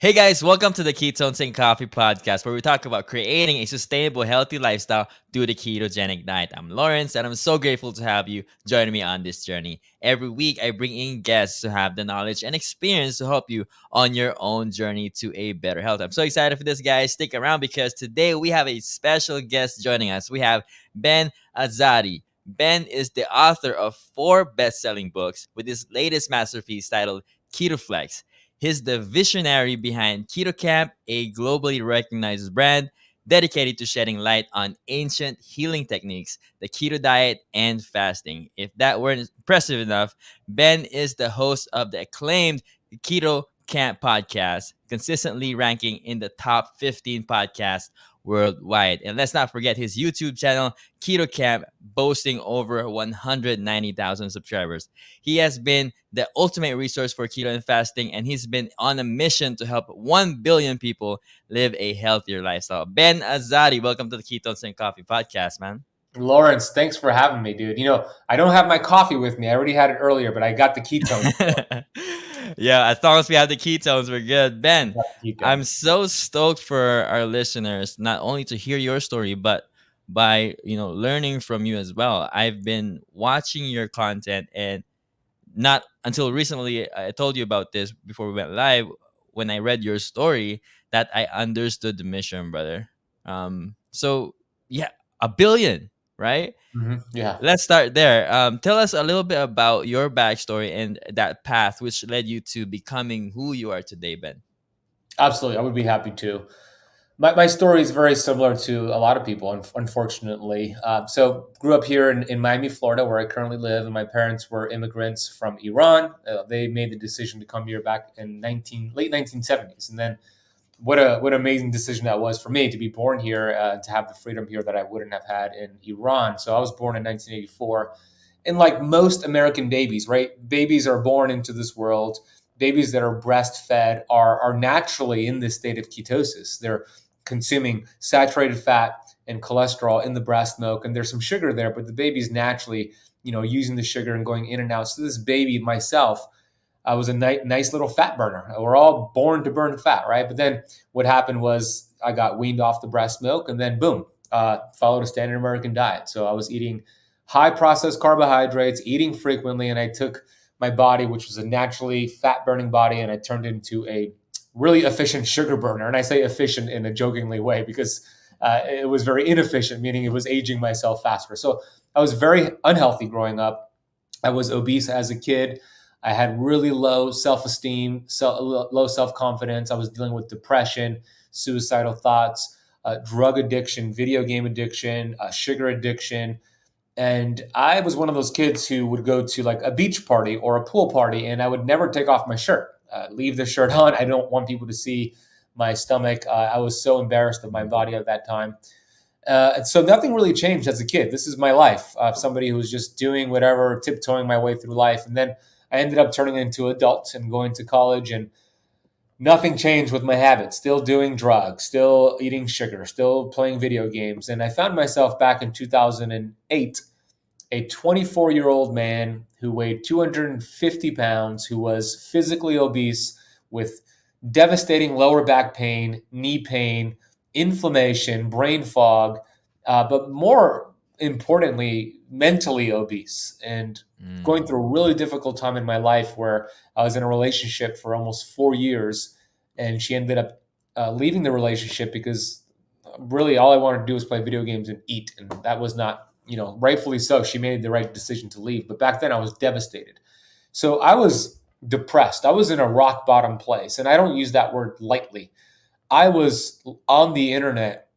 Hey guys, welcome to the Ketones and Coffee podcast, where we talk about creating a sustainable, healthy lifestyle through the ketogenic diet. I'm Lawrence, and I'm so grateful to have you join me on this journey. Every week, I bring in guests to have the knowledge and experience to help you on your own journey to a better health. I'm so excited for this, guys. Stick around because today we have a special guest joining us. We have Ben Azadi. Ben is the author of 4 best-selling books, with his latest masterpiece titled Keto Flex. He's the visionary behind Keto Camp, a globally recognized brand dedicated to shedding light on ancient healing techniques, the keto diet, and fasting. If that weren't impressive enough, Ben is the host of the acclaimed Keto Camp podcast, consistently ranking in the top 15 podcasts worldwide. And let's not forget his YouTube channel, Keto Camp, boasting over 190,000 subscribers. He has been the ultimate resource for keto and fasting, and he's been on a mission to help 1 billion people live a healthier lifestyle. Ben Azadi, welcome to the Ketones and Coffee podcast, man. Lawrence, thanks for having me, dude. I don't have my coffee with me. I already had it earlier, but I got the ketones. Yeah, as long as we have the ketones, we're good. Ben, Ketones. I'm so stoked for our listeners not only to hear your story, but by learning from you as well. I've been watching your content, and not until recently I told you about this before we went live. When I read your story, that I understood the mission, brother. So yeah, 1 billion, right? Yeah, Let's start there. Tell us a little bit about your backstory and that path which led you to becoming who you are today, Ben. absolutely. I would be happy to. My story is very similar to a lot of people, unfortunately. So, grew up here in Miami, Florida, where I currently live, and my parents were immigrants from Iran. They made the decision to come here back in late 1970s, and then what an amazing decision that was for me to be born here, to have the freedom here that I wouldn't have had in Iran. So I was born in 1984. And like most American babies, right? Babies are born into this world. Babies that are breastfed are naturally in this state of ketosis. They're consuming saturated fat and cholesterol in the breast milk, and there's some sugar there, but the baby's naturally, using the sugar and going in and out. So this baby, myself, I was a nice little fat burner. We're all born to burn fat, right? But then what happened was I got weaned off the breast milk, and then boom, followed a standard American diet. So I was eating high processed carbohydrates, eating frequently, and I took my body, which was a naturally fat burning body, and I turned it into a really efficient sugar burner. And I say efficient in a jokingly way because it was very inefficient, meaning it was aging myself faster. So I was very unhealthy growing up. I was obese as a kid. I had really low self-esteem, low self-confidence. I was dealing with depression, suicidal thoughts, drug addiction, video game addiction, sugar addiction. And I was one of those kids who would go to like a beach party or a pool party, and I would never take off my shirt, leave the shirt on. I don't want people to see my stomach. I was so embarrassed of my body at that time. And so nothing really changed as a kid. This is my life. Somebody who was just doing whatever, tiptoeing my way through life. And then I ended up turning into adult and going to college, and nothing changed with my habits. Still doing drugs, still eating sugar, still playing video games. And I found myself back in 2008, a 24-year-old man who weighed 250 pounds, who was physically obese with devastating lower back pain, knee pain, inflammation, brain fog, but more importantly, mentally obese and going through a really difficult time in my life where I was in a relationship for almost 4 years, and she ended up leaving the relationship because really all I wanted to do was play video games and eat, and that was not, rightfully so. She made the right decision to leave, but back then I was devastated. So I was depressed. I was in a rock bottom place, and I don't use that word lightly. I was on the internet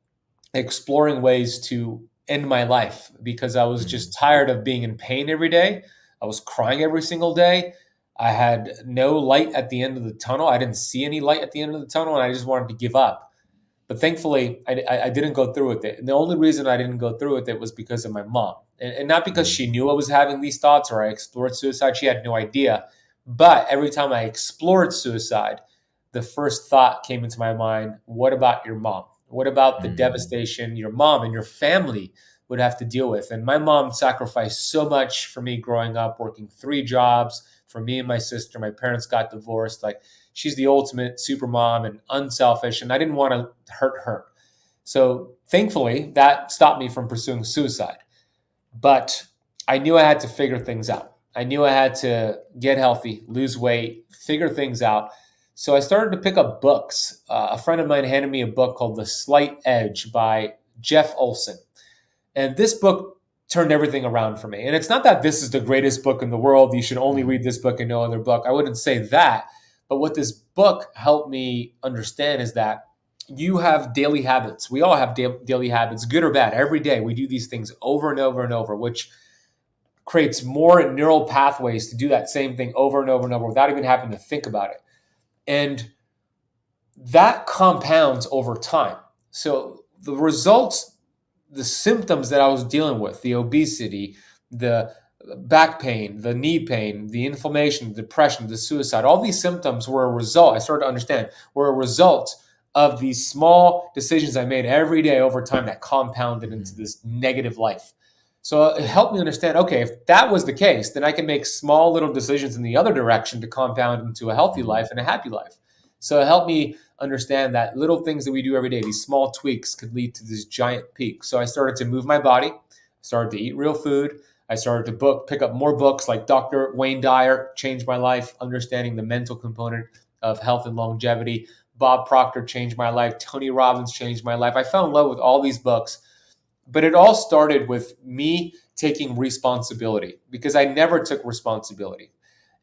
exploring ways to end my life because I was just tired of being in pain every day. I was crying every single day. I had no light at the end of the tunnel. I didn't see any light at the end of the tunnel, and I just wanted to give up. But thankfully, I didn't go through with it. And the only reason I didn't go through with it was because of my mom. And not because she knew I was having these thoughts or I explored suicide. She had no idea. But every time I explored suicide, the first thought came into my mind: what about your mom? What about the devastation your mom and your family would have to deal with? And my mom sacrificed so much for me growing up, working 3 jobs, for me and my sister. My parents got divorced. Like, she's the ultimate super mom and unselfish, and I didn't want to hurt her. So thankfully, that stopped me from pursuing suicide. But I knew I had to figure things out. I knew I had to get healthy, lose weight, figure things out. So I started to pick up books. A friend of mine handed me a book called The Slight Edge by Jeff Olson. And this book turned everything around for me. And it's not that this is the greatest book in the world. You should only read this book and no other book. I wouldn't say that. But what this book helped me understand is that you have daily habits. We all have daily habits, good or bad. Every day we do these things over and over and over, which creates more neural pathways to do that same thing over and over and over without even having to think about it. And that compounds over time. So the results, the symptoms that I was dealing with, the obesity, the back pain, the knee pain, the inflammation, the depression, the suicide, all these symptoms were a result, I started to understand, were a result of these small decisions I made every day over time that compounded into this negative life. So it helped me understand, okay, if that was the case, then I can make small little decisions in the other direction to compound into a healthy life and a happy life. So it helped me understand that little things that we do every day, these small tweaks, could lead to this giant peak. So I started to move my body, started to eat real food. I started to pick up more books like Dr. Wayne Dyer, changed my life, understanding the mental component of health and longevity. Bob Proctor changed my life. Tony Robbins changed my life. I fell in love with all these books, but it all started with me taking responsibility because I never took responsibility.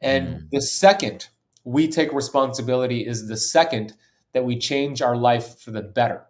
And Mm. the second we take responsibility is the second that we change our life for the better.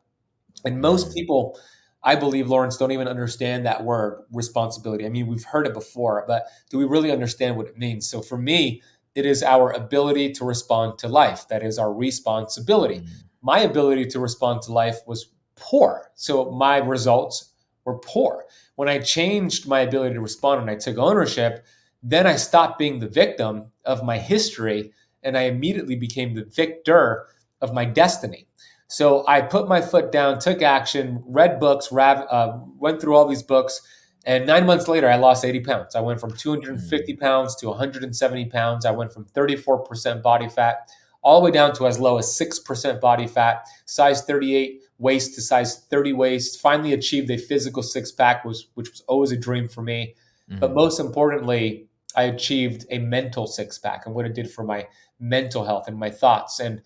And most Mm. people, I believe, Lawrence, don't even understand that word responsibility. I mean, we've heard it before, but do we really understand what it means? So for me, it is our ability to respond to life. That is our responsibility. Mm. My ability to respond to life was poor. So my results were poor. When I changed my ability to respond and I took ownership, then I stopped being the victim of my history and I immediately became the victor of my destiny. So I put my foot down, took action, read books, went through all these books. And 9 months later, I lost 80 pounds. I went from 250 Mm. pounds to 170 pounds. I went from 34% body fat all the way down to as low as 6% body fat, size 38 waist to size 30 waist. Finally achieved a physical six pack, which was always a dream for me. But Mm. most importantly, I achieved a mental six pack and what it did for my mental health and my thoughts. And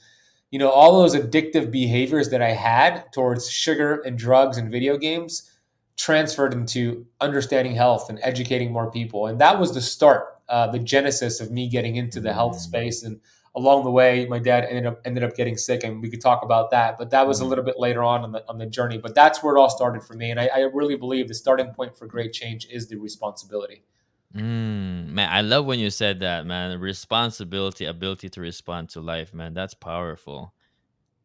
all those addictive behaviors that I had towards sugar and drugs and video games transferred into understanding health and educating more people. And that was the start, the genesis of me getting into the health Mm. space. And along the way, my dad ended up getting sick, and we could talk about that. But that was a Mm. little bit later on the journey. But that's where it all started for me. And I really believe the starting point for great change is the responsibility. Man, I love when you said that, man. Responsibility, ability to respond to life, man. That's powerful.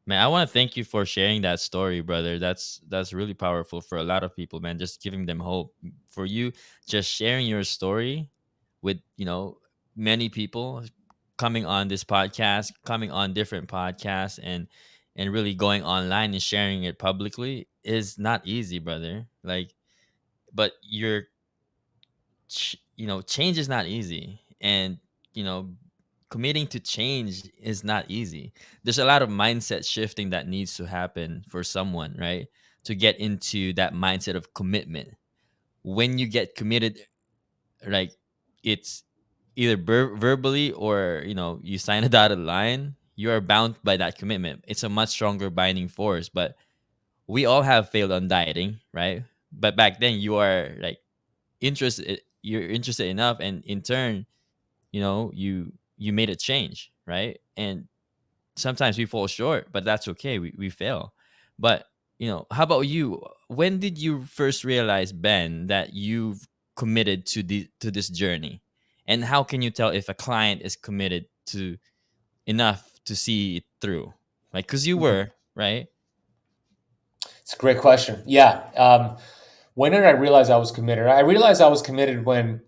Man, I want to thank you for sharing that story, brother. That's really powerful for a lot of people, man. Just giving them hope. For you, just sharing your story with, many people coming on this podcast, coming on different podcasts and really going online and sharing it publicly is not easy, brother. Like, but change is not easy. And, you know, committing to change is not easy. There's a lot of mindset shifting that needs to happen for someone, right? To get into that mindset of commitment. When you get committed, like, it's either verbally or, you sign a dotted line, you are bound by that commitment. It's a much stronger binding force. But we all have failed on dieting, right? But back then you are like you're interested enough, and in turn, you made a change, right? And sometimes we fall short, but that's okay. We fail. But, how about you? When did you first realize, Ben, that you've committed to this journey? And how can you tell if a client is committed to enough to see it through? Like, because you Mhm. were, right? It's a great question. Yeah. When did I realize I was committed? I realized I was committed when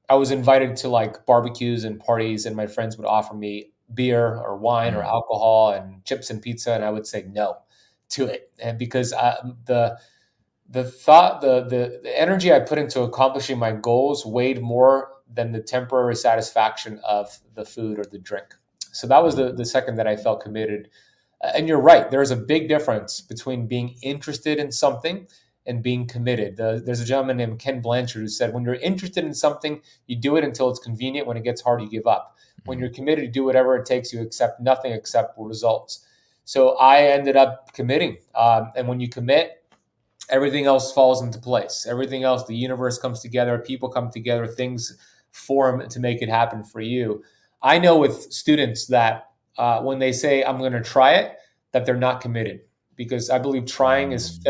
I was invited to like barbecues and parties, and my friends would offer me beer or wine or Mm. alcohol and chips and pizza, and I would say no to it. And because the thought, the energy I put into accomplishing my goals weighed more than the temporary satisfaction of the food or the drink. So that was the second that I felt committed. And you're right, there's a big difference between being interested in something and being committed. There's a gentleman named Ken Blanchard who said, when you're interested in something, you do it until it's convenient. When it gets hard, you give up. When you're committed, you do whatever it takes. You accept nothing except results. So I ended up committing. And when you commit, everything else falls into place. Everything else, the universe comes together, people come together, things form to make it happen for you. I know with students that when they say, I'm going to try it, that they're not committed, because I believe trying is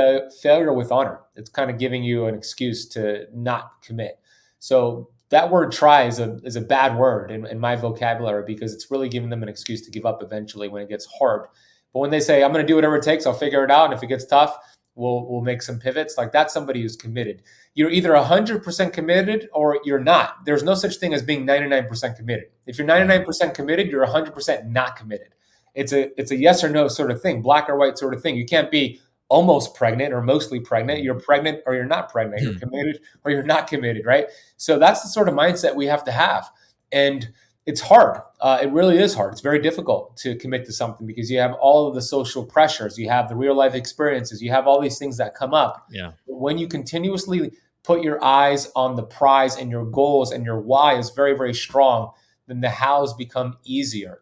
failure with honor. It's kind of giving you an excuse to not commit. So that word try is a bad word in my vocabulary, because it's really giving them an excuse to give up eventually when it gets hard. But when they say, I'm going to do whatever it takes, I'll figure it out. And if it gets tough, we'll make some pivots. Like, that's somebody who's committed. You're either 100% committed or you're not. There's no such thing as being 99% committed. If you're 99% committed, you're 100% not committed. It's a yes or no sort of thing, black or white sort of thing. You can't be almost pregnant or mostly pregnant. You're pregnant or you're not pregnant. You're committed or you're not committed, right? So that's the sort of mindset we have to have. And it's hard. It really is hard. It's very difficult to commit to something, because you have all of the social pressures, you have the real life experiences, you have all these things that come up. Yeah. When you continuously put your eyes on the prize and your goals, and your why is very, very strong, then the hows become easier.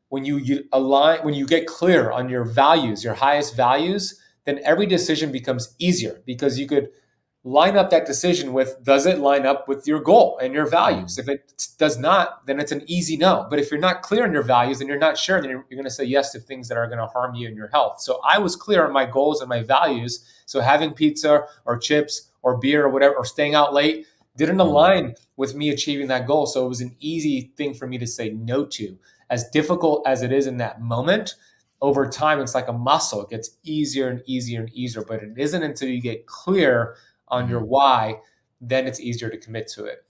When you align, when you get clear on your values, your highest values, then every decision becomes easier, because you could line up that decision with, does it line up with your goal and your values? If it does not, then it's an easy no. But if you're not clear on your values and you're not sure, then you're going to say yes to things that are going to harm you and your health. So I was clear on my goals and my values. So having pizza or chips or beer or whatever, or staying out late, didn't align with me achieving that goal. So it was an easy thing for me to say no to. As difficult as it is in that moment, over time, it's like a muscle. It gets easier and easier and easier, but it isn't until you get clear on your why, then it's easier to commit to it.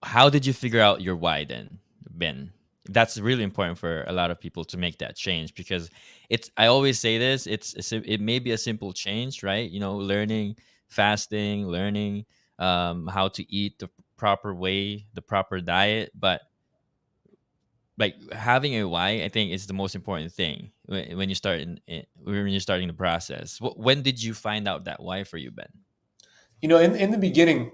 How did you figure out your why then, Ben? That's really important for a lot of people to make that change, because I always say this, it may be a simple change, right? Learning fasting, learning how to eat the proper way, the proper diet, but like having a why, I think, is the most important thing when you start when you're starting the process. When did you find out that why for you, Ben? In the beginning,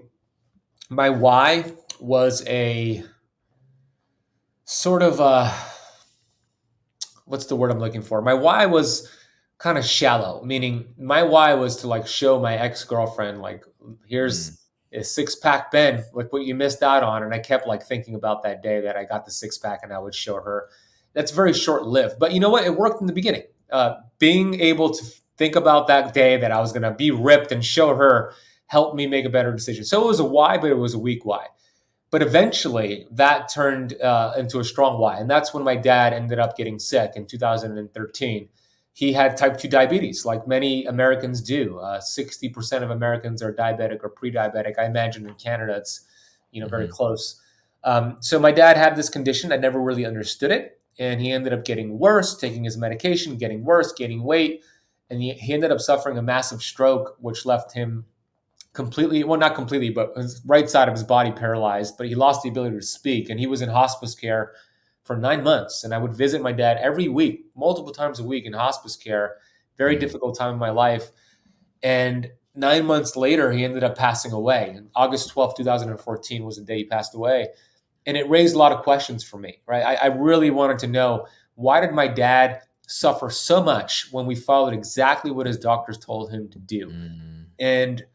my why was a sort of what's the word I'm looking for? My why was kind of shallow, meaning my why was to like show my ex-girlfriend, like, here's a six-pack, Ben, like what you missed out on. And I kept like thinking about that day that I got the six-pack, and I would show her. That's very short-lived, but you know what? It worked in the beginning. Being able to think about that day that I was going to be ripped and show her helped me make a better decision. So it was a why, but it was a weak why. But eventually that turned into a strong why. And that's when my dad ended up getting sick in 2013. He had type 2 diabetes, like many Americans do. 60% of Americans are diabetic or pre-diabetic. I imagine in Canada it's very close. So my dad had this condition. I never really understood it. And he ended up getting worse, taking his medication, getting worse, gaining weight. And he ended up suffering a massive stroke, which left him completely, well, not completely, but his right side of his body paralyzed, but he lost the ability to speak. And he was in hospice care for 9 months. And I would visit my dad every week, multiple times a week in hospice care. Very difficult time in my life. And 9 months later, he ended up passing away. And August 12th, 2014 was the day he passed away. And it raised a lot of questions for me, right? I really wanted to know, why did my dad suffer so much when we followed exactly what his doctors told him to do? And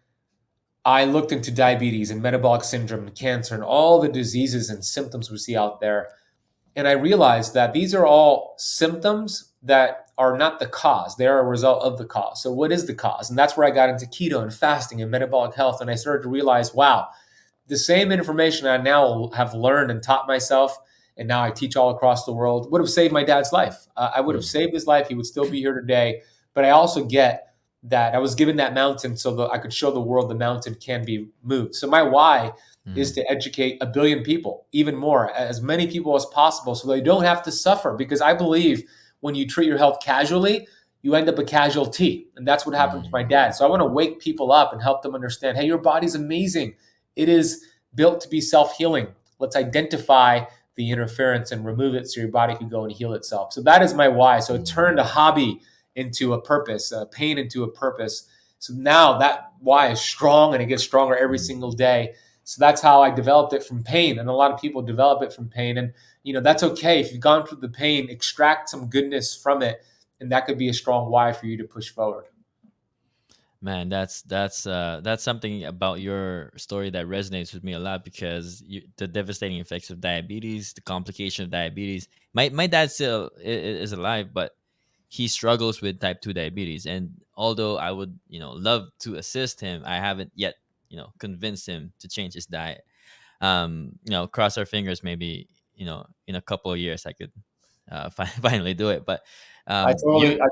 I looked into diabetes and metabolic syndrome and cancer and all the diseases and symptoms we see out there. And I realized that these are all symptoms that are not the cause. They are a result of the cause. So what is the cause? And that's where I got into keto and fasting and metabolic health. And I started to realize, wow, the same information I now have learned and taught myself, and now I teach all across the world, would have saved my dad's life. I would have saved his life. He would still be here today. But I also get that I was given that mountain so that I could show the world the mountain can be moved. So my why is to educate 1 billion people, even more, as many people as possible, so they don't have to suffer. Because I believe when you treat your health casually, you end up a casualty. And that's what happened to my dad. So I want to wake people up and help them understand, hey, your body's amazing. It is built to be self-healing. Let's identify the interference and remove it so your body can go and heal itself. So that is my why. So it turned a Mm. hobby into a purpose, pain into a purpose. So now that why is strong and it gets stronger every Mm. single day. So that's how I developed it from pain. And a lot of people develop it from pain. And, that's okay. If you've gone through the pain, extract some goodness from it. And that could be a strong why for you to push forward. Man, that's something about your story that resonates with me a lot because the devastating effects of diabetes, the complication of diabetes. My dad still is alive, but he struggles with type 2 diabetes, and although I would love to assist him, I haven't yet convinced him to change his diet. Cross our fingers, maybe in a couple of years I could finally do it. But you I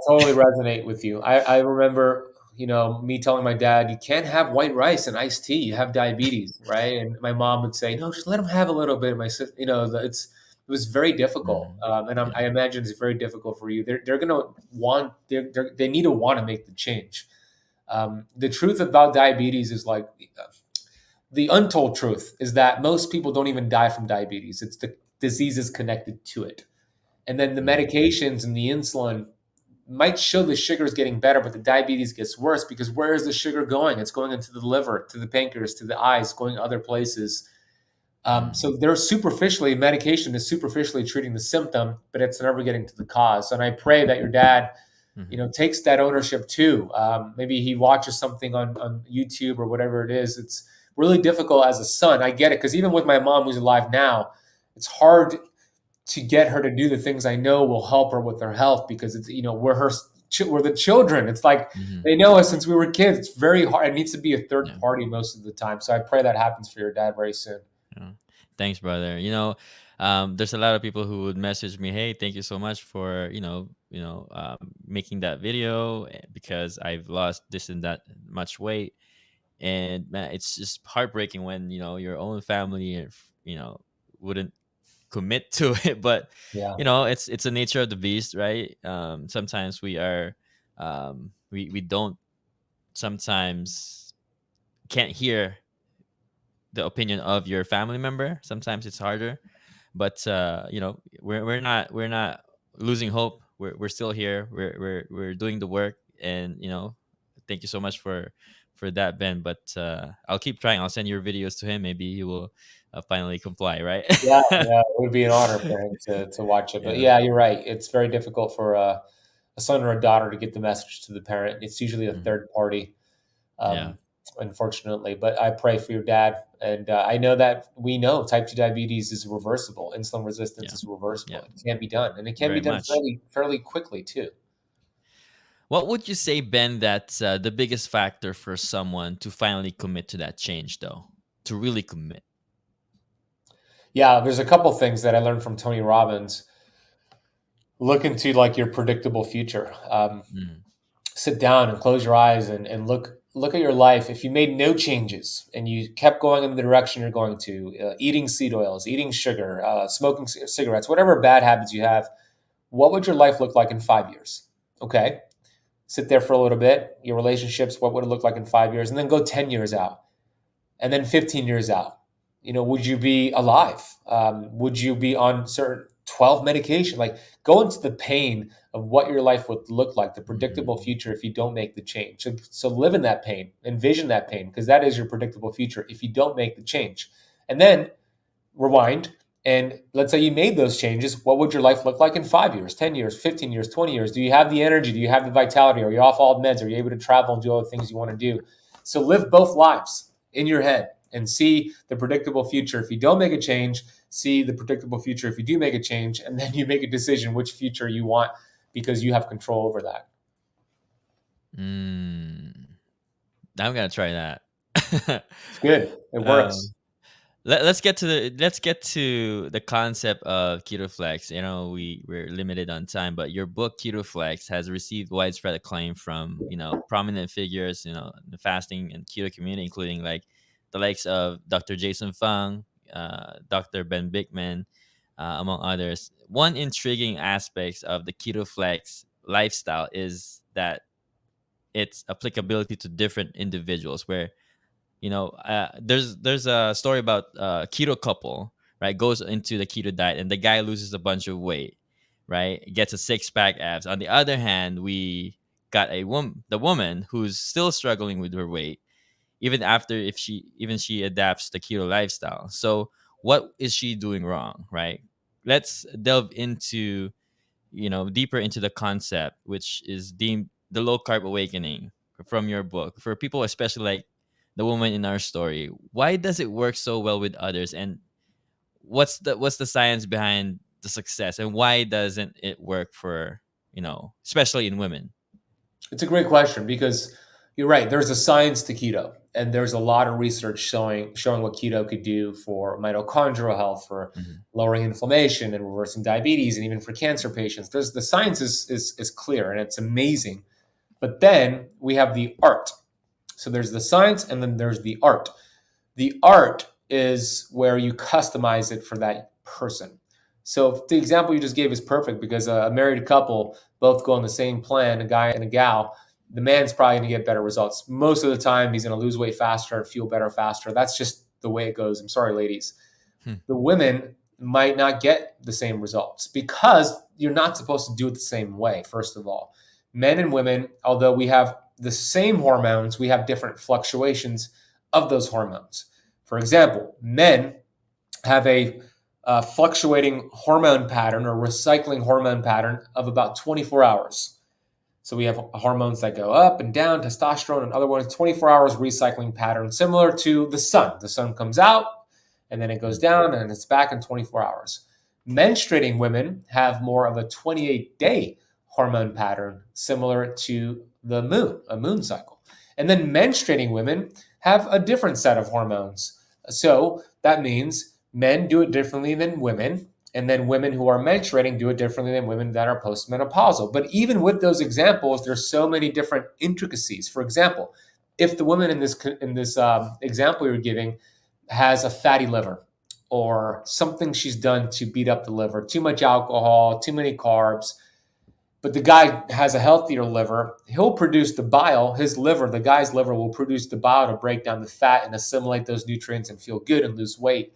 totally resonate with you. I remember, me telling my dad, you can't have white rice and iced tea. You have diabetes, right? And my mom would say, no, just let him have a little bit. My sister, it was very difficult, Mhm. and Yeah. I imagine it's very difficult for you. They're gonna want they need to want to make the change. The truth about diabetes is like the untold truth is that most people don't even die from diabetes. It's the diseases connected to it, and then the Mm. medications and the insulin might show the sugar is getting better, but the diabetes gets worse because where is the sugar going? It's going into the liver, to the pancreas, to the eyes, going other places. Mm. So they're superficially, medication is superficially treating the symptom, but it's never getting to the cause. And I pray that your dad, Mhm. takes that ownership too. Maybe he watches something on YouTube or whatever it is. It's really difficult as a son. I get it because even with my mom who's alive now, it's hard to get her to do the things I know will help her with her health because it's we're the children. It's like Mhm. they know us since we were kids. It's very hard. It needs to be a third Yeah. party most of the time. So I pray that happens for your dad very soon. Yeah. Thanks, brother. There's a lot of people who would message me, "Hey, thank you so much for making that video because I've lost this and that much weight." And man, it's just heartbreaking when your own family wouldn't commit to it. But Yeah, it's the nature of the beast, right? Sometimes we don't sometimes can't hear the opinion of your family member. Sometimes it's harder, but we're not losing hope. We're still here. We're doing the work, and thank you so much for that, Ben. But I'll keep trying. I'll send your videos to him. Maybe he will finally comply, right? yeah, yeah. It would be an honor for him to watch it. But Yeah. yeah, you're right. It's very difficult for a son or a daughter to get the message to the parent. It's usually a Mhm. third party. Yeah. um, Unfortunately. But I pray for your dad, and I know that we know type two diabetes is reversible. Insulin resistance Yeah. is reversible. Yeah. It can be done, and it can be Very done much. fairly quickly too. What would you say, Ben, that's the biggest factor for someone to finally commit to that change, though? To really commit? Yeah, there's a couple things that I learned from Tony Robbins. Look into like your predictable future. Mm. Sit down and close your eyes and look at your life. If you made no changes and you kept going in the direction you're going to, eating seed oils, eating sugar, smoking cigarettes, whatever bad habits you have, what would your life look like in 5 years? Okay, sit there for a little bit. Your relationships, what would it look like in 5 years? And then go 10 years out and then 15 years out. Would you be alive? Would you be on certain 12 medication? Like, go into the pain of what your life would look like, the predictable Mhm. future if you don't make the change. So live in that pain, envision that pain, because that is your predictable future if you don't make the change. And then rewind, and let's say you made those changes. What would your life look like in 5 years, 10 years, 15 years, 20 years? Do you have the energy? Do you have the vitality? Are you off all meds? Are you able to travel and do all the things you want to do? So live both lives in your head and see the predictable future. If you don't make a change, see the predictable future if you do make a change, and then you make a decision which future you want because you have control over that. Mm. I'm gonna try that. It's good. It works. um, let's get to the concept of Keto Flex. We're limited on time, but your book Keto Flex has received widespread acclaim from prominent figures in the fasting and keto community, including like the likes of Dr. Jason Fung, Dr. Ben Bickman, among others. One intriguing aspect of the Keto Flex lifestyle is that its applicability to different individuals, where there's a story about a keto couple, right? Goes into the keto diet, and the guy loses a bunch of weight, right? Gets a six pack abs. On the other hand, we got the woman who's still struggling with her weight, even after if she adapts the keto lifestyle. So what is she doing wrong, right? Let's delve into deeper into the concept, which is deemed the low carb awakening from your book. For people, especially like the woman in our story, why does it work so well with others? And what's the science behind the success? And why doesn't it work for, especially in women? It's a great question because you're right. There's a science to keto, and there's a lot of research showing what keto could do for mitochondrial health, for Mhm. lowering inflammation and reversing diabetes, and even for cancer patients. There's the science is clear and it's amazing. But then we have the art. So there's the science, and then there's the art. The art is where you customize it for that person. So the example you just gave is perfect because a married couple both go on the same plan, a guy and a gal. The man's probably going to get better results. Most of the time, he's going to lose weight faster, feel better faster. That's just the way it goes. I'm sorry, ladies. Hmm. The women might not get the same results because you're not supposed to do it the same way, first of all. Men and women, although we have the same hormones, we have different fluctuations of those hormones. For example, men have a fluctuating hormone pattern or recycling hormone pattern of about 24 hours. So we have hormones that go up and down, testosterone and other ones, 24 hours recycling pattern, similar to the sun. The sun comes out and then it goes down and it's back in 24 hours. Menstruating women have more of a 28-day hormone pattern, similar to the moon, a moon cycle. And then menstruating women have a different set of hormones. So that means men do it differently than women, and then women who are menstruating do it differently than women that are postmenopausal. But even with those examples, there's so many different intricacies. For example, if the woman in this example you're giving has a fatty liver or something she's done to beat up the liver, too much alcohol, too many carbs, but the guy has a healthier liver, he'll produce the bile. His liver, the guy's liver, will produce the bile to break down the fat and assimilate those nutrients and feel good and lose weight.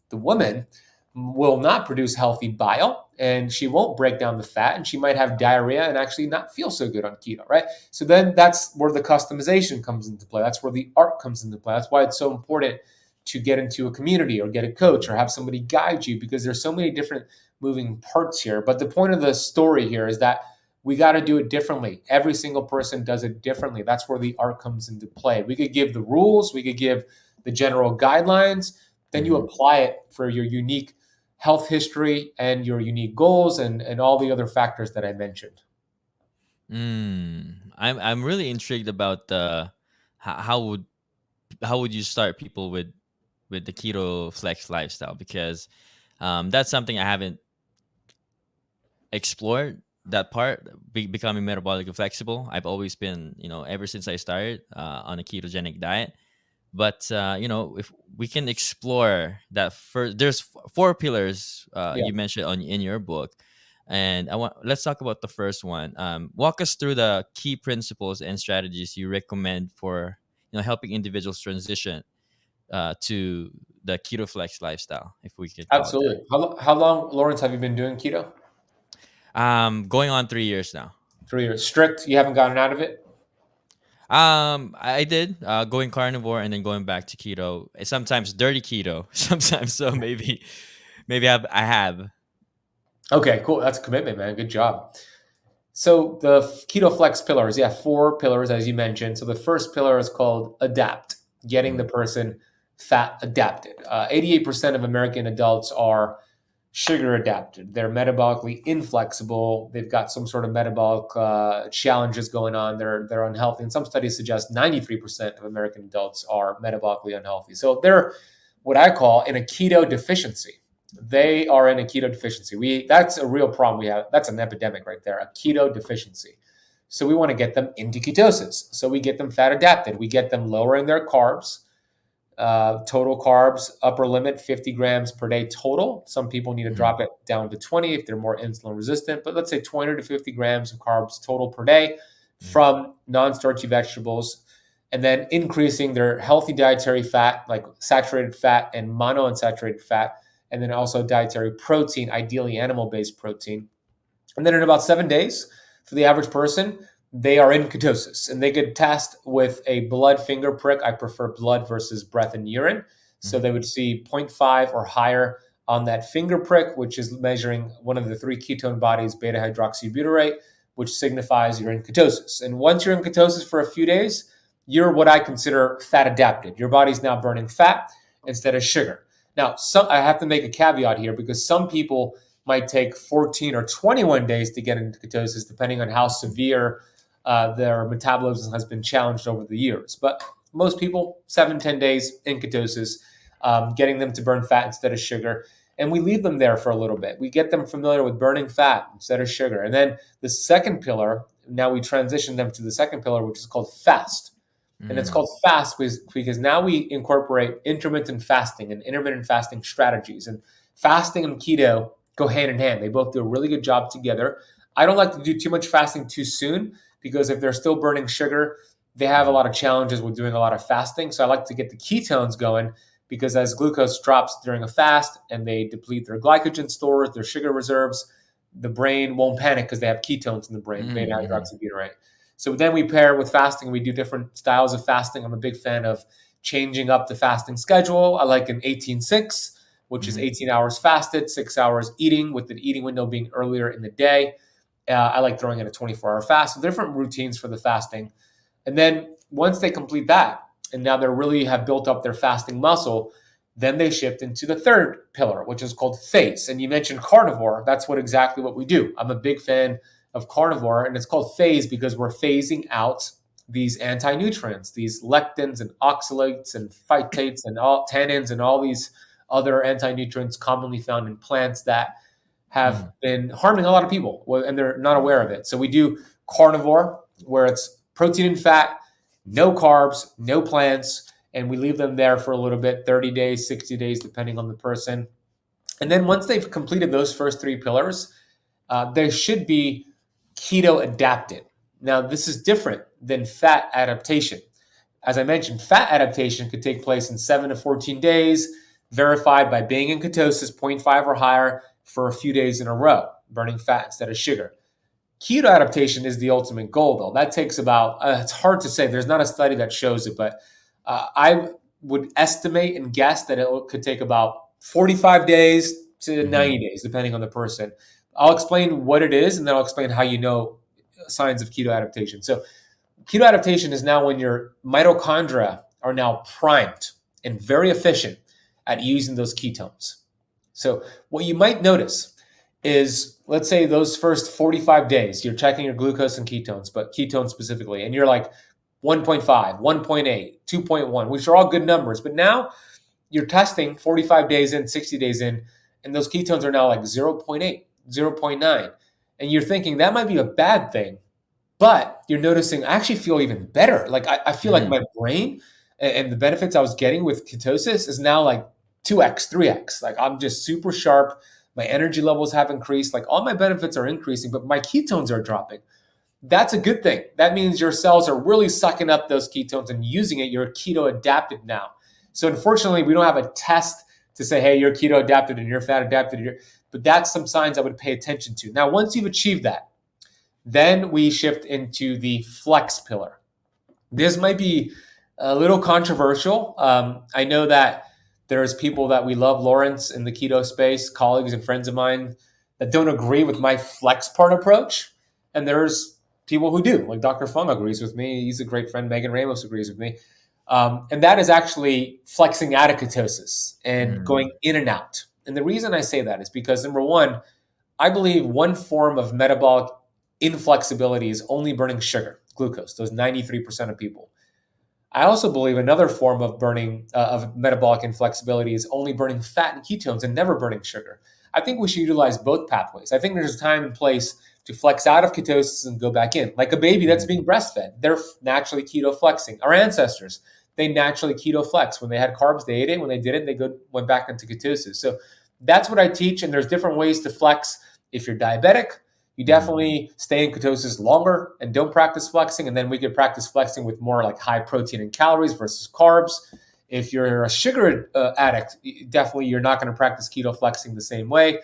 The woman will not produce healthy bile and she won't break down the fat and she might have diarrhea and actually not feel so good on keto, right? So then that's where the customization comes into play. That's where the art comes into play. That's why it's so important to get into a community or get a coach or have somebody guide you because there's so many different moving parts here. But the point of the story here is that we got to do it differently. Every single person does it differently. That's where the art comes into play. We could give the rules, we could give the general guidelines, then you Mhm. apply it for your unique health history and your unique goals and all the other factors that I mentioned. I'm really intrigued about the how would you start people with the keto flex lifestyle, because that's something I haven't explored, that part, becoming metabolically flexible. I've always been, ever since I started on a ketogenic diet. But if we can explore that first, there's four pillars Yeah, you mentioned in your book, and let's talk about the first one. Walk us through the key principles and strategies you recommend for helping individuals transition to the keto flex lifestyle, if we could call it that. absolutely. How long, Lawrence, have you been doing keto? Going on 3 years now. 3 years. Strict? You haven't gotten out of it? I did going carnivore and then going back to keto. Sometimes dirty keto, sometimes, so maybe I have. Okay, cool. That's a commitment, man. Good job. So the Keto Flex pillars, yeah, four pillars as you mentioned. So the first pillar is called adapt, getting the Mm, person fat adapted. 88% of American adults are sugar adapted. They're metabolically inflexible. They've got some sort of metabolic challenges going on. They're unhealthy. And some studies suggest 93% of American adults are metabolically unhealthy. So they're what I call in a keto deficiency. They are in a keto deficiency. That's a real problem we have. That's an epidemic right there, a keto deficiency. So we want to get them into ketosis. So we get them fat adapted. We get them lowering their carbs. Total carbs, upper limit 50 grams per day total. Some people need to mhm, drop it down to 20 if they're more insulin resistant, but let's say 20 to 50 grams of carbs total per day mm, from non starchy vegetables. and then increasing their healthy dietary fat, like saturated fat and monounsaturated fat, and then also dietary protein, ideally animal-based protein. And then in about 7 days, for the average person, they are in ketosis, and they could test with a blood finger prick. I prefer blood versus breath and urine. So Mhm. they would see zero point 0.5 or higher on that finger prick, which is measuring one of the three ketone bodies, beta hydroxybutyrate, which signifies you're in ketosis. And once you're in ketosis for a few days, you're what I consider fat adapted. Your body's now burning fat instead of sugar. Now, I have to make a caveat here because some people might take 14 or 21 days to get into ketosis, depending on how severe their metabolism has been challenged over the years. But most people, 7-10 days in ketosis, getting them to burn fat instead of sugar. And we leave them there for a little bit. We get them familiar with burning fat instead of sugar. And then the second pillar, now we transition them to the second pillar, which is called fast. And it's Mm. called fast because now we incorporate intermittent fasting and intermittent fasting strategies. And fasting and keto go hand in hand. They both do a really good job together. I don't like to do too much fasting too soon because if they're still burning sugar, they have a Mhm. lot of challenges with doing a lot of fasting. So I like to get the ketones going because as glucose drops during a fast and they deplete their glycogen stores, their sugar reserves, the brain won't panic because they have ketones in the brain, beta Mhm. Mhm. hydroxybutyrate. So then we pair with fasting. We do different styles of fasting. I'm a big fan of changing up the fasting schedule. I like an 18-6, which is Mhm. 18 hours fasted, 6 hours eating, with the eating window being earlier in the day. I like throwing in a 24-hour fast. So different routines for the fasting. And then once they complete that, and now they really have built up their fasting muscle, then they shift into the third pillar, which is called phase. And you mentioned carnivore. That's exactly what we do. I'm a big fan of carnivore, and it's called phase because we're phasing out these anti-nutrients, these lectins and oxalates and phytates and all tannins and all these other anti-nutrients commonly found in plants that have Mhm. been harming a lot of people and they're not aware of it. So we do carnivore, where it's protein and fat, no carbs, no plants, and we leave them there for a little bit, 30 days, 60 days, depending on the person. And then once they've completed those first three pillars, they should be keto adapted. Now, this is different than fat adaptation. As I mentioned, fat adaptation could take place in 7 to 14 days, verified by being in ketosis zero point 0.5 or higher for a few days in a row, burning fat instead of sugar. Keto adaptation is the ultimate goal, though. That takes about, it's hard to say. There's not a study that shows it, but I would estimate and guess that it could take about 45 days to Mhm. 90 days, depending on the person. I'll explain what it is, and then I'll explain how you know signs of keto adaptation. So, keto adaptation is now when your mitochondria are now primed and very efficient at using those ketones. So, what you might notice is, let's say those first 45 days, you're checking your glucose and ketones, but ketones specifically, and you're like 1.5, 1.8, 2.1, which are all good numbers. But now you're testing 45 days in, 60 days in, and those ketones are now like 0.8, 0.9. And you're thinking that might be a bad thing, but you're noticing I actually feel even better. Like I feel like Mhm. my brain and the benefits I was getting with ketosis is now like 2x, 3x. Like I'm just super sharp. My energy levels have increased. Like all my benefits are increasing, but my ketones are dropping. That's a good thing. That means your cells are really sucking up those ketones and using it. You're keto adapted now. So unfortunately, we don't have a test to say, hey, you're keto adapted and you're fat adapted. But that's some signs I would pay attention to. Now, once you've achieved that, then we shift into the flex pillar. This might be a little controversial. I know that there's people that we love, Lawrence, in the keto space, colleagues and friends of mine that don't agree with my flex part approach. And there's people who do, like Dr. Fung agrees with me. He's a great friend. Megan Ramos agrees with me. And that is actually flexing out of ketosis and Mm. going in and out. And the reason I say that is because number one, I believe one form of metabolic inflexibility is only burning sugar, glucose, those 93% of people. I also believe another form of burning of metabolic inflexibility is only burning fat and ketones and never burning sugar. I think we should utilize both pathways. I think there's a time and place to flex out of ketosis and go back in. Like a baby that's Mhm. being breastfed, they're naturally keto flexing. Our ancestors, they naturally keto flex. When they had carbs, they ate it. When they didn't, went back into ketosis. So that's what I teach. And there's different ways to flex. If you're diabetic, You Mm-hmm. definitely stay in ketosis longer and don't practice flexing. And then we could practice flexing with more like high protein and calories versus carbs. If you're a sugar addict, definitely you're not going to practice keto flexing the same way.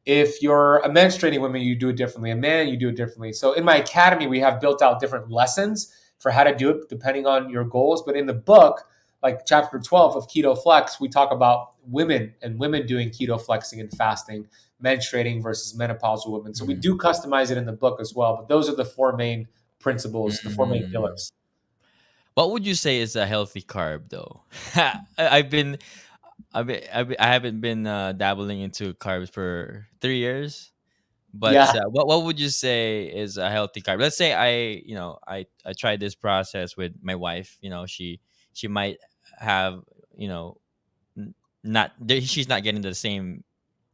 If you're a menstruating woman, you do it differently. A man, you do it differently. So in my academy, we have built out different lessons for how to do it depending on your goals. But in the book, like chapter 12 of Keto Flex, we talk about women and women doing keto flexing and fasting, menstruating versus menopausal women. So we do customize it in the book as well. But those are the four main principles, the four main Mm-hmm. pillars. What would you say is a healthy carb, though? I've been, I haven't been dabbling into carbs for 3 years. But Yeah. what would you say is a healthy carb? Let's say I tried this process with my wife. She might have you know n- not she's not getting the same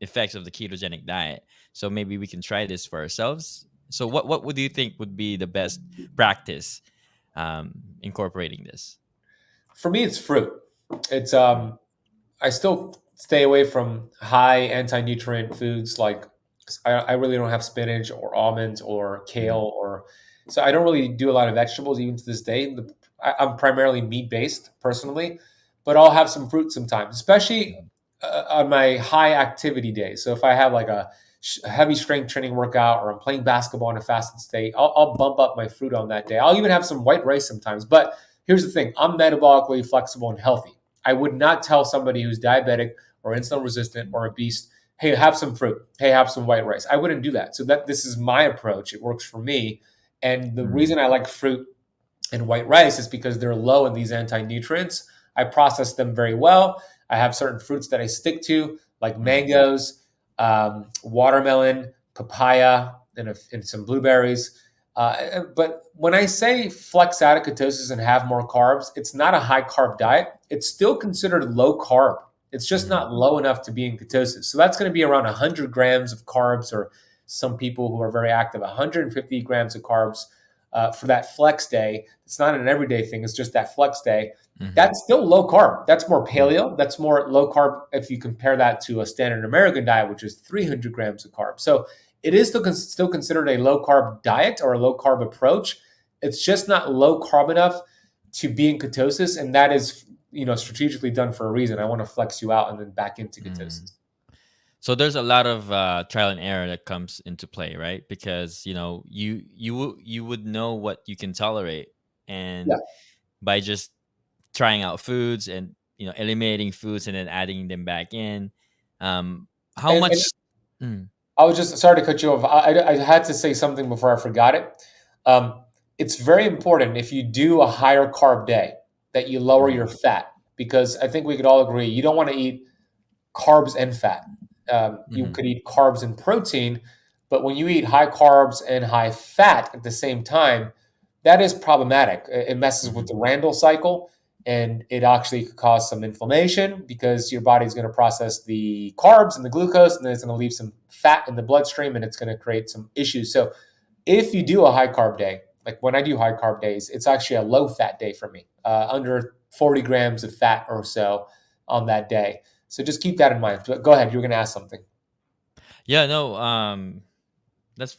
effects of the ketogenic diet. So maybe we can try this for ourselves. So what would you think would be the best practice incorporating this? For me, it's fruit. It's Mm, I still stay away from high anti-nutrient foods like I really don't have spinach or almonds or mhm, kale or so I don't really do a lot of vegetables even to this day. I'm primarily meat based personally, but I'll have some fruit sometimes, especially mhm, on my high activity days. So if I have like a heavy strength training workout or I'm playing basketball in a fasted state, I'll bump up my fruit on that day. I'll even have some white rice sometimes. But here's the thing: I'm metabolically flexible and healthy. I would not tell somebody who's diabetic or insulin resistant or obese, hey, have some fruit. Hey, have some white rice. I wouldn't do that. So that this is my approach. It works for me. And the mhm, reason I like fruit and white rice is because they're low in these anti-nutrients. I process them very well. I have certain fruits that I stick to, like mhm, mangoes, watermelon, papaya, and some blueberries. But when I say flex out of ketosis and have more carbs, it's not a high carb diet. It's still considered low carb. It's just mhm, not low enough to be in ketosis. So that's going to be around 100 grams of carbs, or some people who are very active, 150 grams of carbs for that flex day. It's not an everyday thing. It's just that flex day. mhm, That's still low carb. That's more mhm, paleo. That's more low carb if you compare that to a standard American diet, which is 300 grams of carbs. So it is still considered a low carb diet or a low carb approach. It's just not low carb enough to be in ketosis, and that is strategically done for a reason. I want to flex you out and then back into mhm. ketosis. So there's a lot of trial and error that comes into play, right? Because you would know what you can tolerate, Yeah, and by just trying out foods and eliminating foods and then adding them back in, how and much? Mm, I was just sorry to cut you off. I had to say something before I forgot it. Um, it's very important if you do a higher carb day that you lower mhm, your fat because I think we could all agree you don't want to eat carbs and fat. You mhm, could eat carbs and protein, but when you eat high carbs and high fat at the same time, that is problematic. It messes with mhm, the Randall cycle, and it actually could cause some inflammation because your body's going to process the carbs and the glucose, and then it's going to leave some fat in the bloodstream, and it's going to create some issues. So, if you do a high carb day, like when I do high carb days, it's actually a low fat day for me, under 40 grams of fat or so on that day. So just keep that in mind. But go ahead. You were going to ask something. yeah, no, that's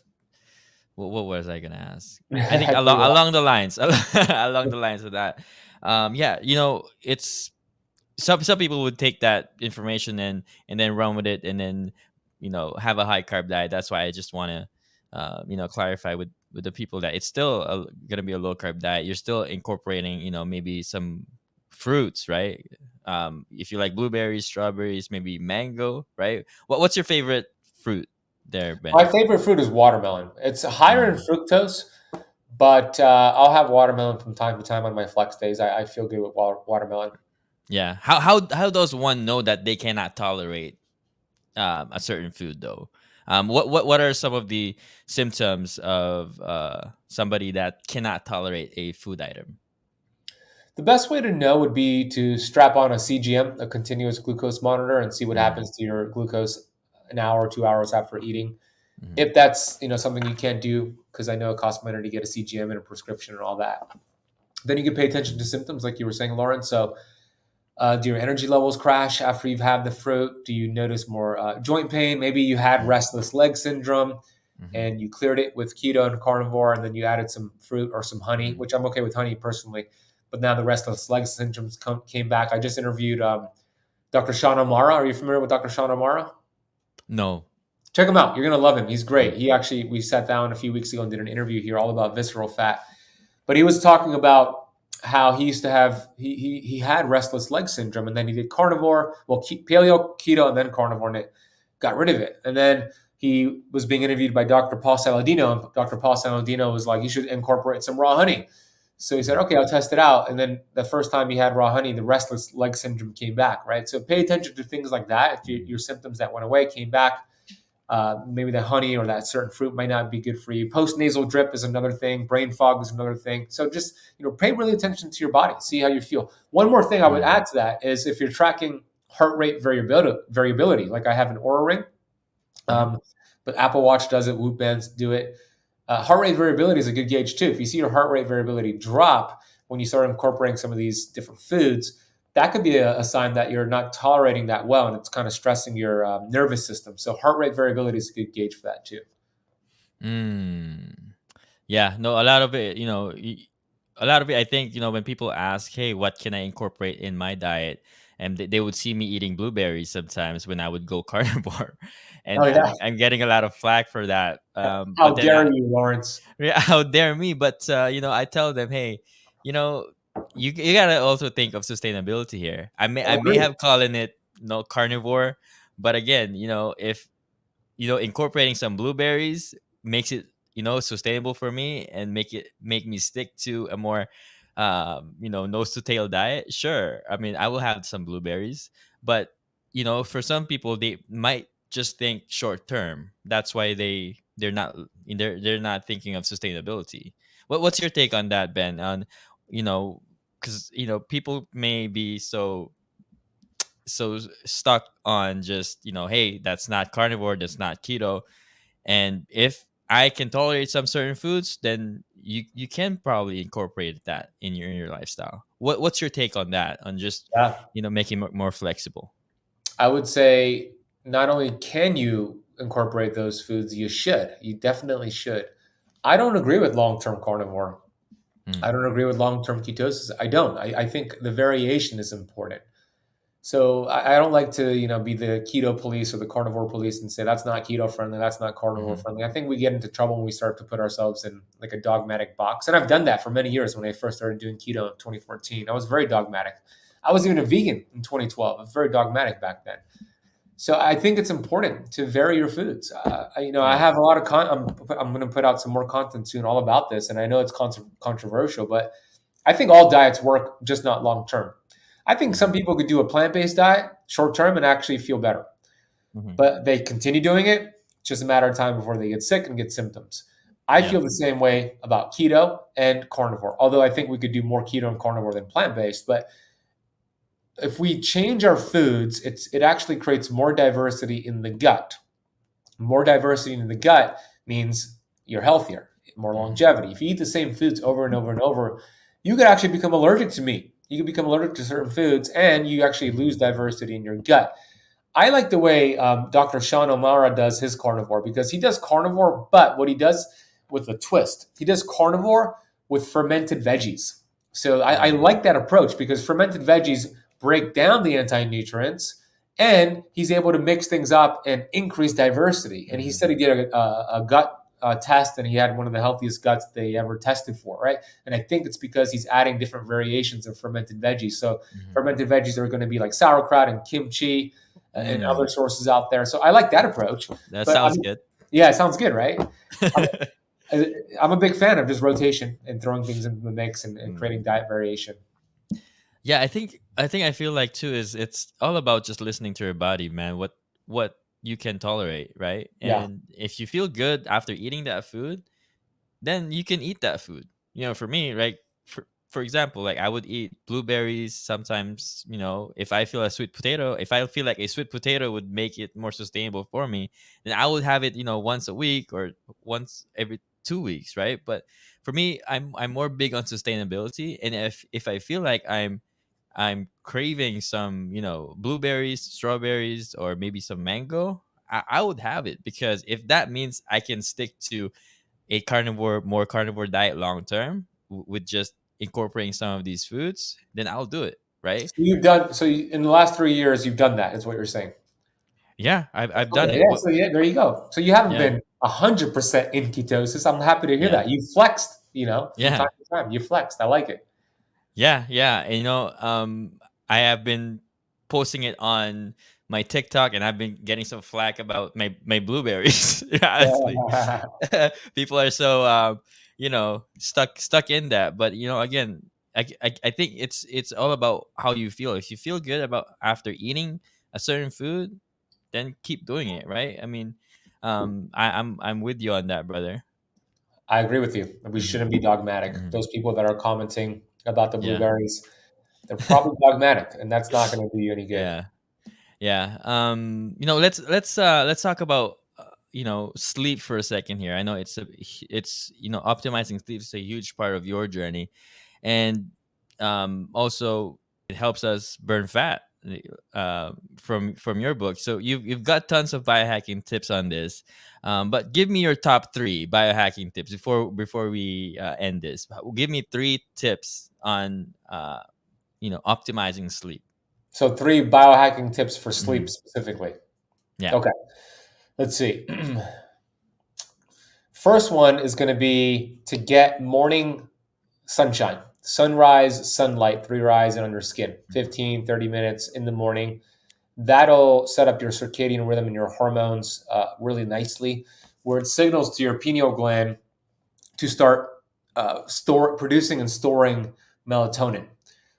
what was I gonna ask? I think I threw you along the lines along the lines of that. Yeah, it's some people would take that information and then run with it and then have a high carb diet. That's why I just want to clarify with the people that it's still gonna be a low carb diet. You're still incorporating maybe some fruits, right? If you like blueberries, strawberries, maybe mango, right? What's your favorite fruit there, My Ben? favorite fruit is watermelon. It's higher in Mm. fructose, but I'll have watermelon from time to time on my flex days. I feel good with watermelon. Yeah. How does one know that they cannot tolerate a certain food though? What are some of the symptoms of somebody that cannot tolerate a food item? The best way to know would be to strap on a CGM, a continuous glucose monitor, and see what Mm, happens to your glucose an hour or 2 hours after eating. mhm. If that's something you can't do, because I know it costs money to get a CGM and a prescription and all that, then you can pay attention to symptoms like you were saying, Lauren. So, do your energy levels crash after you've had the fruit? Do you notice more joint pain? Maybe you had restless leg syndrome. Mm-hmm. and you cleared it with keto and carnivore, and then you added some fruit or some honey, Mm-hmm. which I'm okay with honey personally. But now the restless leg syndromes came back. I just interviewed Dr. Sean Amara. Are you familiar with Dr. Sean Amara? No. Check him out. You're gonna love him. He's great. Mm-hmm. He actually we sat down a few weeks ago and did an interview here all about visceral fat. But he was talking about how he used to have he had restless leg syndrome, and then he did carnivore, well, paleo, keto, and then carnivore, and it got rid of it. And then he was being interviewed by Dr. Paul Saladino, and Dr. Paul Saladino was like, you should incorporate some raw honey. So he said, okay, I'll test it out. And then the first time he had raw honey, the restless leg syndrome came back, right? So pay attention to things like that. If your symptoms that went away came back, maybe the honey or that certain fruit might not be good for you. Post nasal drip is another thing. Brain fog is another thing. So just pay really attention to your body. See how you feel. One more thing I would Mm-hmm. add to that is if you're tracking heart rate variability, like I have an Aura ring, Mm-hmm. um, but Apple Watch does it. Whoop bands do it. Heart rate variability is a good gauge too. If you see your heart rate variability drop when you start incorporating some of these different foods, that could be a sign that you're not tolerating that well, and it's kind of stressing your nervous system. So heart rate variability is a good gauge for that too. Mm. Yeah, no, a lot of it, a lot of it, I think, when people ask, hey, what can I incorporate in my diet? And they would see me eating blueberries sometimes when I would go carnivore. Oh And yeah. I'm getting a lot of flack for that. How But then dare you, Lawrence? yeah, how dare me? But I tell them, hey, you know, you gotta also think of sustainability here. I I may agree. have calling it carnivore, but again, if incorporating some blueberries makes it sustainable for me and make me stick to a more nose to tail diet. Sure, I mean I will have some blueberries, but for some people they might just think short term. That's why they're not thinking of sustainability. What's your take on that, Ben? On you know because people may be so stuck on just hey, that's not carnivore, that's not keto, and if I can tolerate some certain foods, then you can probably incorporate that in your lifestyle. What's your take on that, on just Yeah. making it more flexible? I would say not only can you incorporate those foods, you should. You definitely should. I don't agree with long term carnivore. I Mm, don't agree with long term ketosis. I don't. I think the variation is important. So I don't like to, be the keto police or the carnivore police and say that's not keto friendly, that's not carnivore mm-hmm, friendly. I think we get into trouble when we start to put ourselves in like a dogmatic box. And I've done that for many years when I first started doing keto in 2014. I was very dogmatic. I was even a vegan in 2012. I was very dogmatic back then. So I think it's important to vary your foods. I yeah, have a lot of I'm going to put out some more content soon all about this, and I know it's controversial, but I think all diets work, just not long term. I think some mm-hmm, people could do a plant based diet short term and actually feel better, mm-hmm, but they continue doing it. It's just a matter of time before they get sick and get symptoms. I yeah, feel the same way about keto and carnivore, although I think we could do more keto and carnivore than plant based. But if we change our foods, it actually creates more diversity in the gut. More diversity in the gut means you're healthier, more mm-hmm, longevity. If you eat the same foods over and over and over, you could actually become allergic to meat. You could become allergic to certain foods, and you actually mm-hmm, lose diversity in your gut. I like the way Dr. Sean O'Mara does his carnivore because he does carnivore, but what he does with a twist, he does carnivore with fermented veggies. So I mm, like that approach because fermented veggies break down the anti nutrients, and he's able to mix things up and increase diversity. And he mm-hmm, said he did a gut test, and he had one of the healthiest guts they ever tested for, right? And I think it's because he's adding different variations of fermented veggies. So mm-hmm. fermented veggies are going to be like sauerkraut and kimchi and other Mm, sources out there. So I like that approach. that But I sounds mean, good. yeah, it sounds good, right? I'm, I'm a big fan of just rotation and throwing things into the mix and creating Mm. diet variation. Yeah, I think I feel like too is it's all about just listening to your body, man. What you can tolerate, right? Yeah. And if you feel good after eating that food, then you can eat that food. For me, like for example, like I would eat blueberries sometimes. If I feel a sweet potato, if I feel like a sweet potato would make it more sustainable for me, then I would have it, once a week or once every 2 weeks, right? But for me, I'm more big on sustainability, and if I feel like I'm craving some, blueberries, strawberries, or maybe some mango, I would have it, because if that means I can stick to a more carnivore diet long term, with just incorporating some of these foods, then I'll do it, right? So you've done so in the last 3 years. You've done that. Is what you're saying? Yeah, I've done Okay, it. yeah. So yeah, there you go. So you haven't Yeah, been 100% in ketosis. I'm happy to hear yeah, that. You flexed, from time yeah. to time. You flexed. I like it. Yeah, yeah. And I have been posting it on my TikTok, and I've been getting some flack about my blueberries. Honestly, people are so stuck in that. But again, I think it's all about how you feel. If you feel good about after eating a certain food, then keep doing it, right? I mean, I'm with you on that, brother. I agree with you. We Hmm. shouldn't be dogmatic. Hmm. Those people that are commenting about the Yeah, blueberries, they're probably dogmatic, and that's not going to do you any good. yeah. Yeah. Let's talk about sleep for a second here. I know it's optimizing sleep is a huge part of your journey, and also it helps us burn fat, from your book. So you've got tons of biohacking tips on this, but give me your top three biohacking tips before we end this. Give me three tips on optimizing sleep. So, three biohacking tips for Hmm. sleep specifically. Yeah. Okay, let's see. First one is going to be to get morning sunshine, sunrise, sunlight through your eyes and under skin, 15, 30 minutes in the morning. That'll set up your circadian rhythm and your hormones really nicely, where it signals to your pineal gland to start producing and storing melatonin.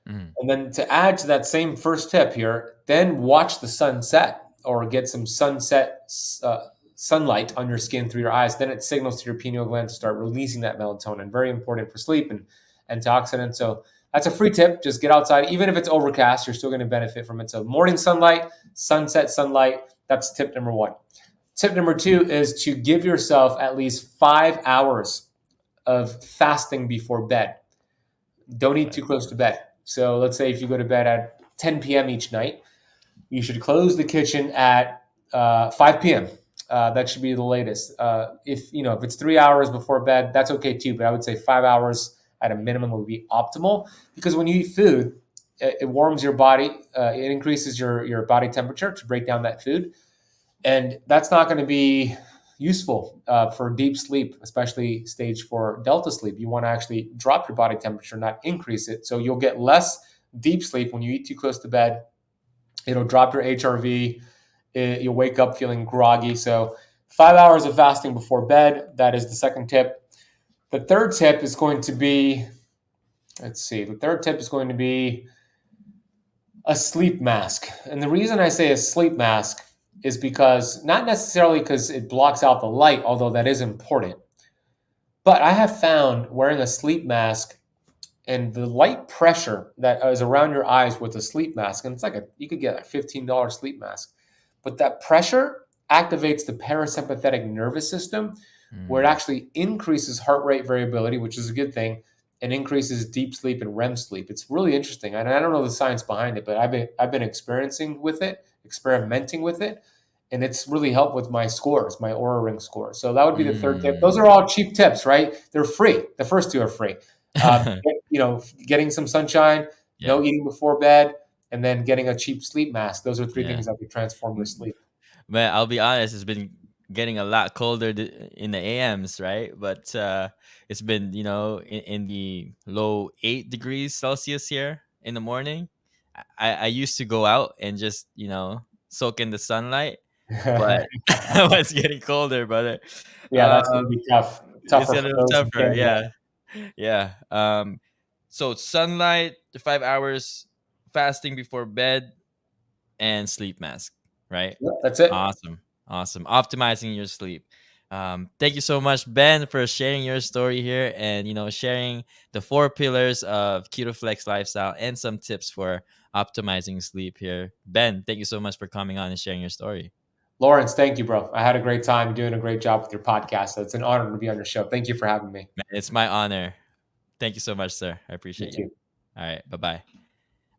Mhm. And then to add to that same first tip here, then watch the sunset or get some uh, sunlight on your skin through your eyes. Then it signals to your pineal gland to start releasing that melatonin. Very important for sleep and antioxidants. So that's a free tip. Just get outside. Even if it's overcast, you're still going to benefit from it. So morning sunlight, sunset sunlight. That's tip number one. Tip number two is to give yourself at least 5 hours of fasting before bed. Don't eat too 5 close to hours. bed. So let's say if you go to bed at 10 p.m. each night, you should close the kitchen at 5 p.m. That should be the latest. If it's 3 hours before bed, that's okay too. But I would say 5 hours at a minimum would be optimal, because when you eat food, it warms your body. It increases your body temperature to break down that food, and that's not going to be useful for deep sleep, especially stage 4 delta sleep. You want to actually drop your body temperature, not increase it. So you'll get less deep sleep when you eat too close to bed. It'll drop your HRV. You'll wake up feeling groggy. So 5 hours of fasting before bed. That is the second tip. The third tip is going to be, let's see, the third tip is going to be a sleep mask. And the reason I say a sleep mask is because, not necessarily because it blocks out the light, although that is important, but I have found wearing a sleep mask and the light pressure that is around your eyes with a sleep mask, and it's like you could get a $15 sleep mask, but that pressure activates the parasympathetic nervous system, where it Mm. actually increases heart rate variability, which is a good thing, and increases deep sleep and REM sleep. It's really interesting, and I don't know the science behind it, but I've been experiencing with it, experimenting with it, and it's really helped with my scores, my Aura Ring score. So that would be the third tip. Those Mm. are all cheap tips, right? They're free. The first two are free. Getting some sunshine, Yeah, no eating before bed, and then getting a cheap sleep mask. Those are three yeah. things that would transform your Mm, sleep. but I'll be honest, it's been getting a lot colder in the AMs, right? But it's been, in the low 8 degrees Celsius here in the morning. I used to go out and just, soak in the sunlight, but it's getting colder, brother. Yeah, that's Um, going to be tough. it's Tougher a for little those who tougher, can't do that. yeah. Yeah. So sunlight, the 5 hours fasting before bed, and sleep mask, right? Yeah, that's it. Awesome. Awesome. Optimizing your sleep. Thank you so much, Ben, for sharing your story here, and sharing the 4 pillars of Keto Flex lifestyle and some tips for optimizing sleep here. Ben, thank you so much for coming on and sharing your story. Lawrence, thank you, bro. I had a great time doing a great job with your podcast. So it's an honor to be on your show. Thank you for having me. Man, it's my honor. Thank you so much, sir. I You appreciate you. too. All right. Bye bye.